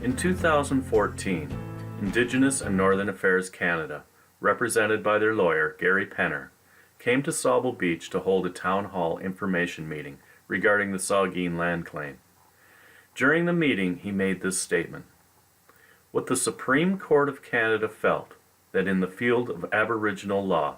In 2014, Indigenous and Northern Affairs Canada, represented by their lawyer, Gary Penner, came to Sauble Beach to hold a town hall information meeting regarding the Saugeen land claim. During the meeting, he made this statement: "What the Supreme Court of Canada felt, that in the field of Aboriginal law,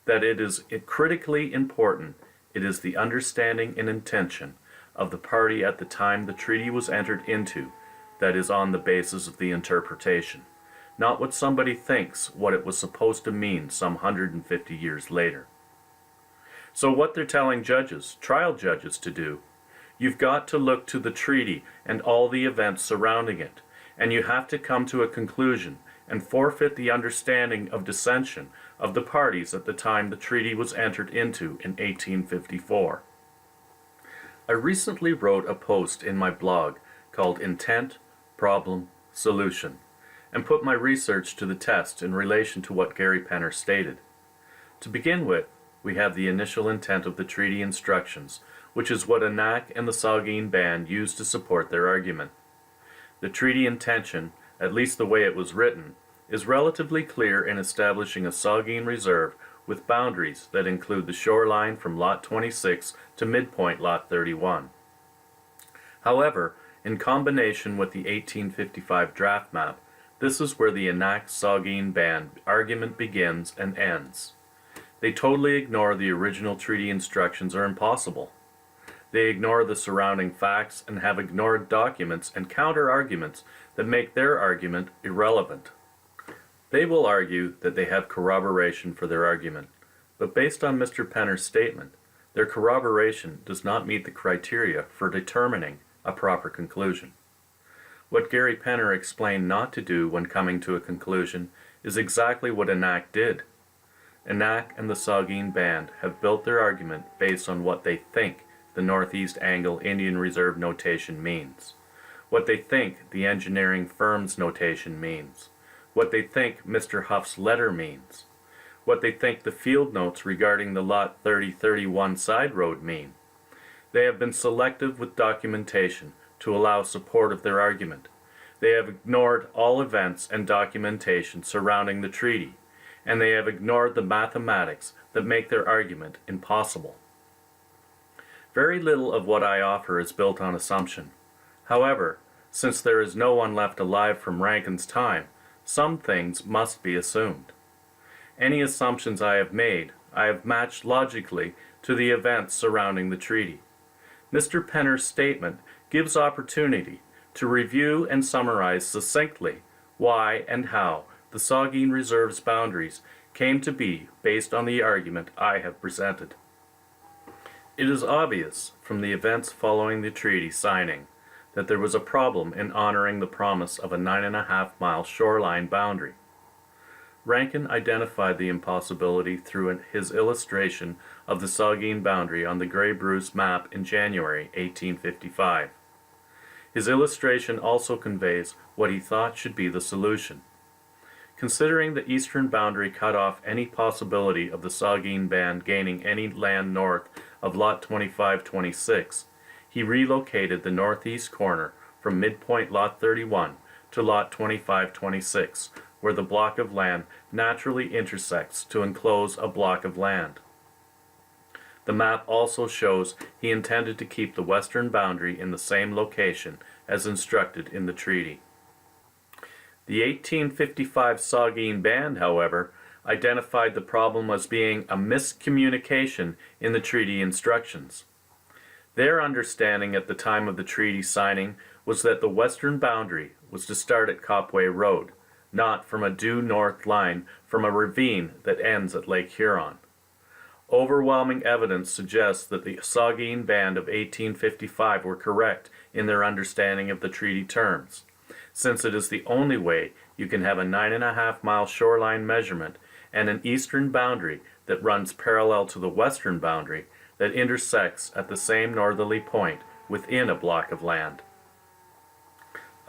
that it is critically important, it is the understanding and intention of the party at the time the treaty was entered into that is on the basis of the interpretation, not what somebody thinks what it was supposed to mean some 150 years later." So what they're telling judges, trial judges, to do: you've got to look to the treaty and all the events surrounding it, and you have to come to a conclusion and forfeit the understanding of dissension of the parties at the time the treaty was entered into in 1854. I recently wrote a post in my blog called Intent, Problem, Solution, and put my research to the test in relation to what Gary Penner stated. To begin with, we have the initial intent of the treaty instructions, which is what INAC and the Saugeen Band used to support their argument. The treaty intention, at least the way it was written, is relatively clear in establishing a Saugeen Reserve with boundaries that include the shoreline from Lot 26 to midpoint Lot 31. However, in combination with the 1855 draft map, this is where the INAC Saugeen Band argument begins and ends. They totally ignore the original treaty instructions are impossible. They ignore the surrounding facts and have ignored documents and counter-arguments that make their argument irrelevant. They will argue that they have corroboration for their argument, but based on Mr. Penner's statement, their corroboration does not meet the criteria for determining a proper conclusion. What Gary Penner explained not to do when coming to a conclusion is exactly what INAC did. INAC and the Saugeen Band have built their argument based on what they think the Northeast Angle Indian Reserve notation means, what they think the engineering firm's notation means, what they think Mr. Huff's letter means, what they think the field notes regarding the Lot 3031 side road mean. They have been selective with documentation to allow support of their argument. They have ignored all events and documentation surrounding the treaty, and they have ignored the mathematics that make their argument impossible. Very little of what I offer is built on assumption. However, since there is no one left alive from Rankin's time, some things must be assumed. Any assumptions I have made, I have matched logically to the events surrounding the treaty. Mr. Penner's statement gives opportunity to review and summarize succinctly why and how the Saugeen Reserve's boundaries came to be based on the argument I have presented. It is obvious from the events following the treaty signing that there was a problem in honoring the promise of a 9.5-mile shoreline boundary. Rankin identified the impossibility through his illustration of the Saugeen boundary on the Grey Bruce map in January 1855. His illustration also conveys what he thought should be the solution. Considering the eastern boundary cut off any possibility of the Saugeen Band gaining any land north of Lot 2526, he relocated the northeast corner from midpoint Lot 31 to Lot 2526, where the block of land naturally intersects to enclose a block of land. The map also shows he intended to keep the western boundary in the same location as instructed in the treaty. The 1855 Saugeen Band, however, identified the problem as being a miscommunication in the treaty instructions. Their understanding at the time of the treaty signing was that the western boundary was to start at Copway Road, not from a due north line from a ravine that ends at Lake Huron. Overwhelming evidence suggests that the Saugeen Band of 1855 were correct in their understanding of the treaty terms, since it is the only way you can have a 9.5-mile shoreline measurement and an eastern boundary that runs parallel to the western boundary that intersects at the same northerly point within a block of land.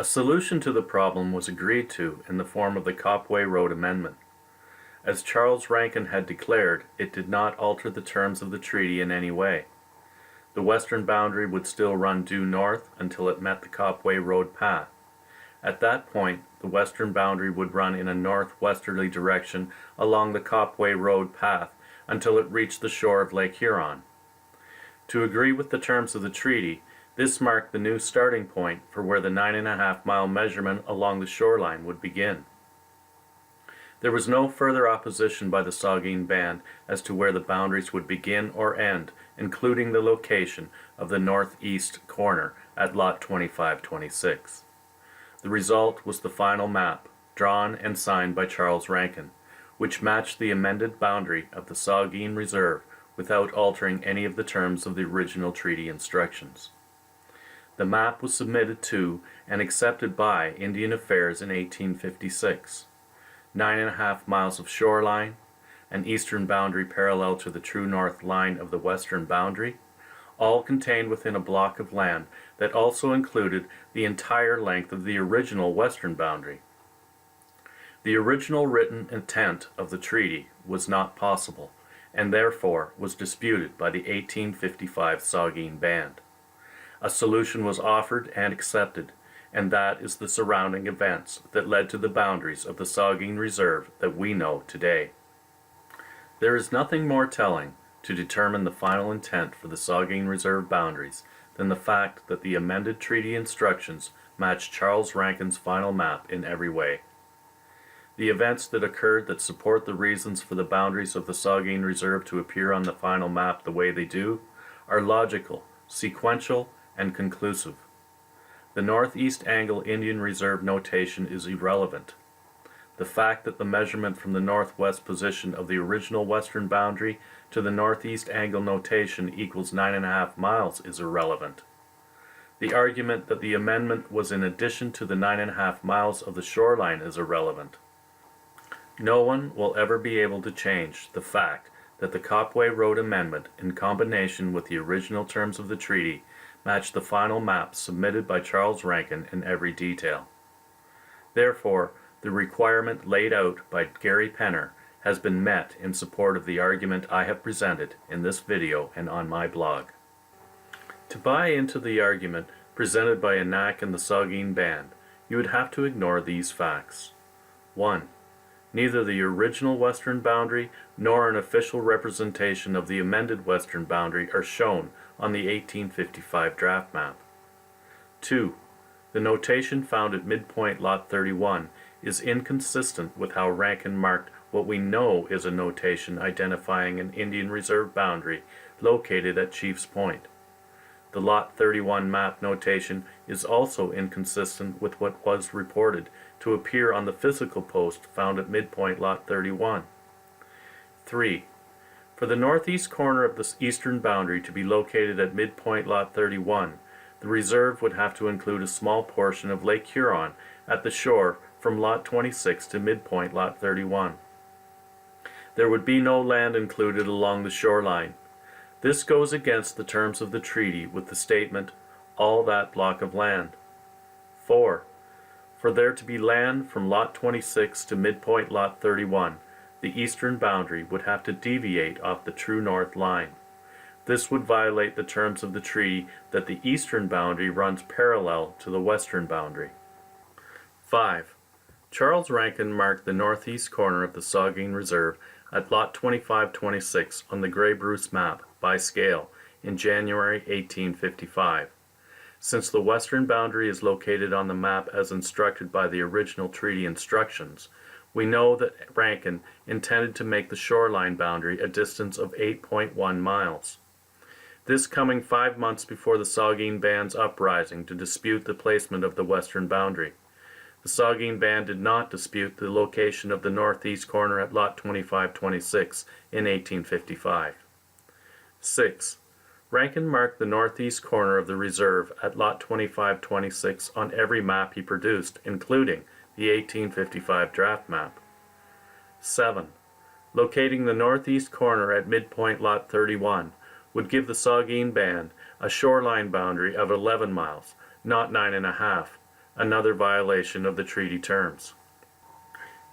A solution to the problem was agreed to in the form of the Copway Road Amendment. As Charles Rankin had declared, it did not alter the terms of the treaty in any way. The western boundary would still run due north until it met the Copway Road path, At that point, the western boundary would run in a northwesterly direction along the Copway Road path until it reached the shore of Lake Huron. To agree with the terms of the treaty, this marked the new starting point for where the 9.5-mile measurement along the shoreline would begin. There was no further opposition by the Saugeen Band as to where the boundaries would begin or end, including the location of the northeast corner at Lot 2526. The result was the final map, drawn and signed by Charles Rankin, which matched the amended boundary of the Saugeen Reserve without altering any of the terms of the original treaty instructions. The map was submitted to and accepted by Indian Affairs in 1856. 9.5 miles of shoreline, an eastern boundary parallel to the true north line of the western boundary, all contained within a block of land that also included the entire length of the original western boundary. The original written intent of the treaty was not possible, and therefore was disputed by the 1855 Saugeen Band. A solution was offered and accepted, and that is the surrounding events that led to the boundaries of the Saugeen Reserve that we know today. There is nothing more telling to determine the final intent for the Saugeen Reserve boundaries than the fact that the amended treaty instructions match Charles Rankin's final map in every way. The events that occurred that support the reasons for the boundaries of the Saugeen Reserve to appear on the final map the way they do are logical, sequential, and conclusive. The northeast angle Indian Reserve notation is irrelevant. The fact that the measurement from the northwest position of the original western boundary to the northeast angle notation equals 9.5 miles is irrelevant. The argument that the amendment was in addition to the 9.5 miles of the shoreline is irrelevant. No one will ever be able to change the fact that the Copway Road Amendment, in combination with the original terms of the treaty, matched the final map submitted by Charles Rankin in every detail. Therefore, the requirement laid out by Gary Penner has been met in support of the argument I have presented in this video and on my blog. To buy into the argument presented by INAC and the Saugeen Band, you would have to ignore these facts. 1. Neither the original western boundary nor an official representation of the amended western boundary are shown on the 1855 draft map. 2. The notation found at midpoint Lot 31 is inconsistent with how Rankin marked what we know is a notation identifying an Indian Reserve boundary located at Chief's Point. The Lot 31 map notation is also inconsistent with what was reported to appear on the physical post found at midpoint Lot 31. 3. For the northeast corner of the eastern boundary to be located at midpoint Lot 31, the reserve would have to include a small portion of Lake Huron at the shore from Lot 26 to midpoint Lot 31. There would be no land included along the shoreline. This goes against the terms of the treaty with the statement, all that block of land. 4. For there to be land from Lot 26 to midpoint Lot 31, the eastern boundary would have to deviate off the true north line. This would violate the terms of the treaty that the eastern boundary runs parallel to the western boundary. 5. Charles Rankin marked the northeast corner of the Saugeen Reserve at Lot 2526 on the Grey Bruce map by scale in January 1855. Since the western boundary is located on the map as instructed by the original treaty instructions, we know that Rankin intended to make the shoreline boundary a distance of 8.1 miles. This coming 5 months before the Saugeen Band's uprising to dispute the placement of the western boundary. The Saugeen Band did not dispute the location of the northeast corner at Lot 2526 in 1855. 6. Rankin marked the northeast corner of the reserve at Lot 2526 on every map he produced, including the 1855 draft map. 7. Locating the northeast corner at midpoint Lot 31 would give the Saugeen Band a shoreline boundary of 11 miles, not 9.5, another violation of the treaty terms.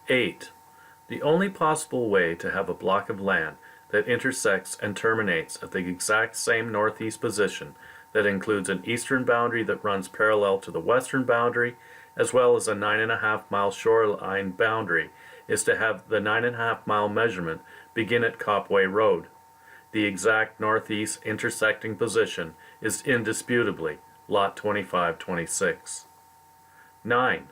8. The only possible way to have a block of land that intersects and terminates at the exact same northeast position that includes an eastern boundary that runs parallel to the western boundary as well as a 9.5-mile shoreline boundary, is to have the 9.5-mile measurement begin at Copway Road. The exact northeast intersecting position is indisputably Lot 2526. 9.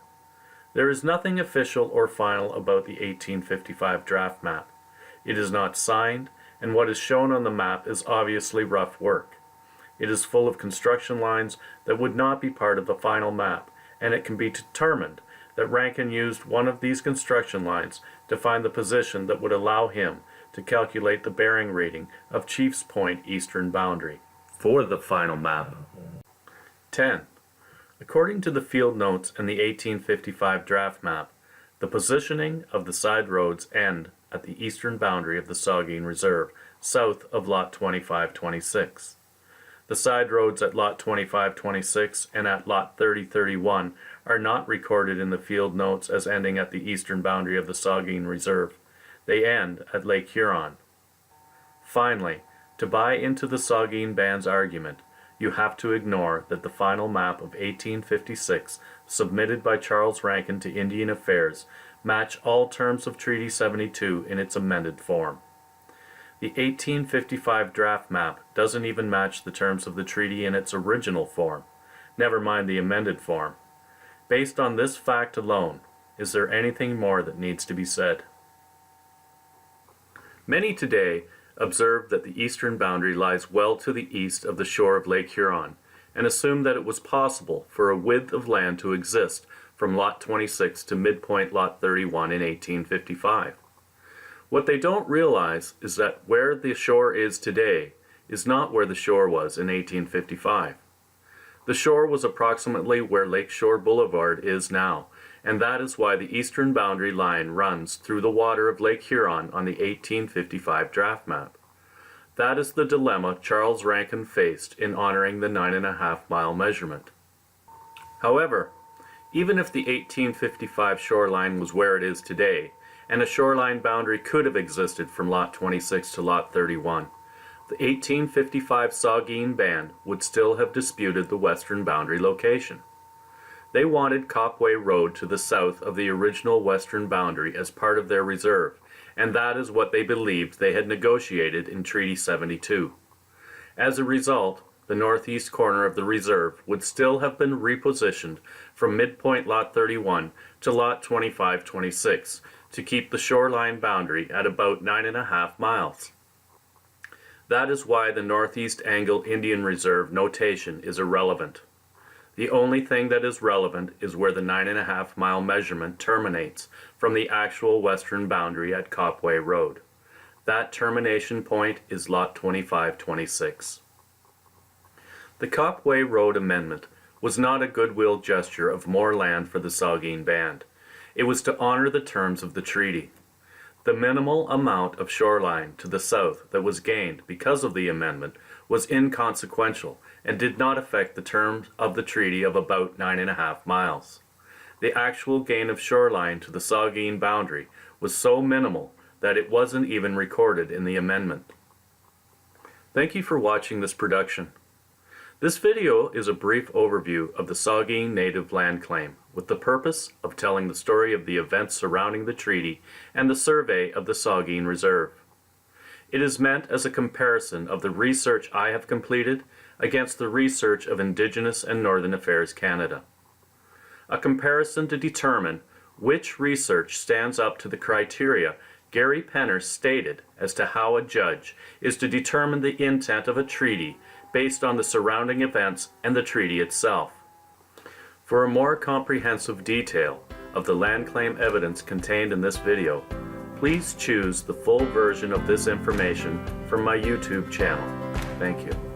There is nothing official or final about the 1855 draft map. It is not signed, and what is shown on the map is obviously rough work. It is full of construction lines that would not be part of the final map, and it can be determined that Rankin used one of these construction lines to find the position that would allow him to calculate the bearing reading of Chiefs Point eastern boundary for the final map. 10. According to the field notes in the 1855 draft map, the positioning of the side roads end at the eastern boundary of the Saugeen Reserve, south of Lot 2526. The side roads at Lot 2526 and at Lot 3031 are not recorded in the field notes as ending at the eastern boundary of the Saugeen Reserve. They end at Lake Huron. Finally, to buy into the Saugeen Band's argument, you have to ignore that the final map of 1856, submitted by Charles Rankin to Indian Affairs, match all terms of Treaty 72 in its amended form. The 1855 draft map doesn't even match the terms of the treaty in its original form, never mind the amended form. Based on this fact alone, is there anything more that needs to be said? Many today observe that the eastern boundary lies well to the east of the shore of Lake Huron, and assume that it was possible for a width of land to exist from Lot 26 to midpoint Lot 31 in 1855. What they don't realize is that where the shore is today is not where the shore was in 1855. The shore was approximately where Lakeshore Boulevard is now, and that is why the eastern boundary line runs through the water of Lake Huron on the 1855 draft map. That is the dilemma Charles Rankin faced in honoring the 9.5-mile measurement. However, even if the 1855 shoreline was where it is today, and a shoreline boundary could have existed from Lot 26 to Lot 31, the 1855 Saugeen Band would still have disputed the western boundary location. They wanted Copway Road to the south of the original western boundary as part of their reserve, and that is what they believed they had negotiated in Treaty 72. As a result, the northeast corner of the reserve would still have been repositioned from midpoint Lot 31 to Lot 2526 to keep the shoreline boundary at about 9.5 miles. That is why the Northeast Angle Indian Reserve notation is irrelevant. The only thing that is relevant is where the 9.5-mile measurement terminates from the actual western boundary at Copway Road. That termination point is Lot 2526. The Copway Road Amendment was not a goodwill gesture of more land for the Saugeen Band. It was to honor the terms of the treaty. The minimal amount of shoreline to the south that was gained because of the amendment was inconsequential and did not affect the terms of the treaty of about 9.5 miles. The actual gain of shoreline to the Saugeen boundary was so minimal that it wasn't even recorded in the amendment. Thank you for watching this production. This video is a brief overview of the Saugeen Native Land Claim with the purpose of telling the story of the events surrounding the treaty and the survey of the Saugeen Reserve. It is meant as a comparison of the research I have completed against the research of Indigenous and Northern Affairs Canada. A comparison to determine which research stands up to the criteria Gary Penner stated as to how a judge is to determine the intent of a treaty based on the surrounding events and the treaty itself. For a more comprehensive detail of the land claim evidence contained in this video, please choose the full version of this information from my YouTube channel. Thank you.